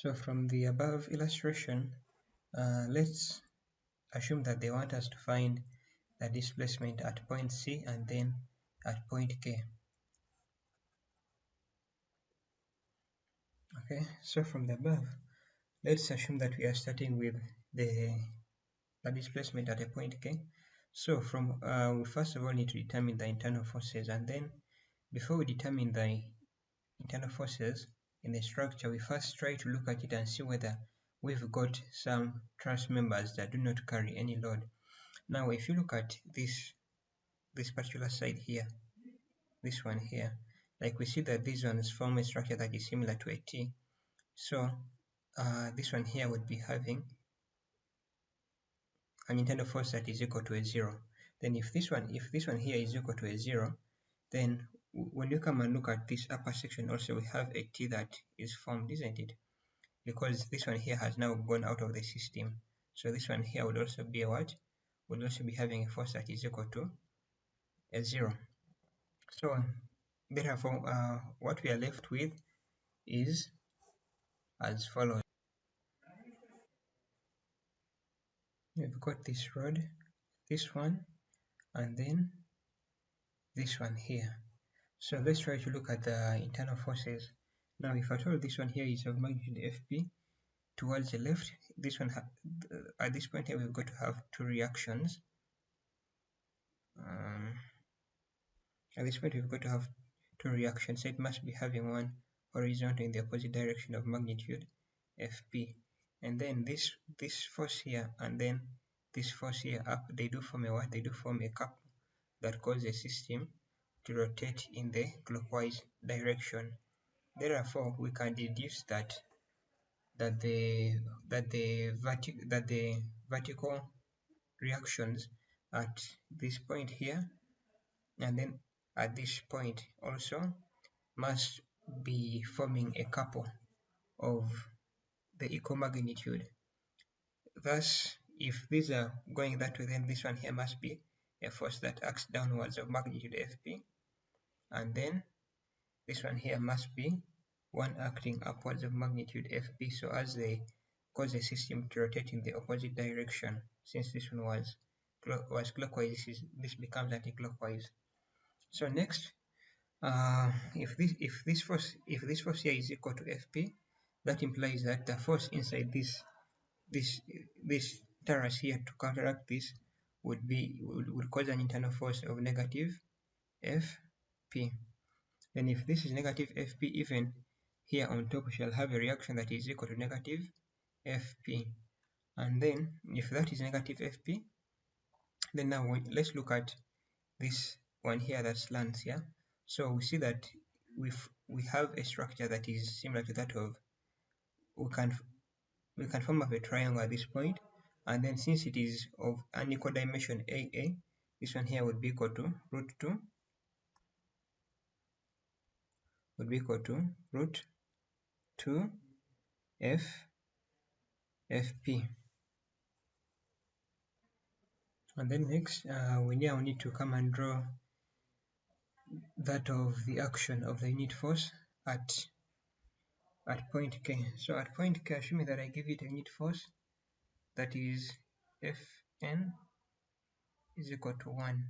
So from the above illustration, let's assume that they want us to find the displacement at point C and then at point K. Okay, so from the above, let's assume that we are starting with the displacement at a point K. So from we first of all need to determine the internal forces, and then before we determine the internal forces in the structure, we first try to look at it and see whether we've got some truss members that do not carry any load. Now if you look at this particular side here, this one here, like we see that these ones form a structure that is similar to a T. So this one here would be having an internal force that is equal to a 0. Then if this one here is equal to a 0, then when you come and look at this upper section also, we have a T that is formed, isn't it? Because this one here has now gone out of the system. So this one here would also be a what? Would also be having a force that is equal to a 0. So therefore, what we are left with is as follows. We've got this rod, this one, and then this one here. So let's try to look at the internal forces. Now if at all this one here is of magnitude Fp, towards the left, this one at this point here we've got to have two reactions. At this point we've got to have two reactions, so it must be having one horizontal in the opposite direction of magnitude Fp, and then this force here and then this force here up, they do form a what? They do form a couple that cause the system to rotate in the clockwise direction. Therefore, we can deduce that the vertical reactions at this point here and then at this point also must be forming a couple of the equal magnitude. Thus, if these are going that way, then this one here must be a force that acts downwards of magnitude Fp, and then this one here must be one acting upwards of magnitude Fp, so as they cause the system to rotate in the opposite direction. Since this one was clockwise, this becomes anti-clockwise. So next, if this force here is equal to Fp, that implies that the force inside this truss here to counteract this would cause an internal force of negative Fp. Then if this is negative Fp, even here on top we shall have a reaction that is equal to negative Fp. And then if that is negative Fp, then now let's look at this one here that slants here. So we see that we have a structure that is similar to that of, we can form up a triangle at this point, and then since it is of unequal dimension AA, this one here would be equal to root 2 Fp. And then next, we now need to come and draw that of the action of the unit force at point K. So at point K, assuming that I give it a unit force that is Fn is equal to 1.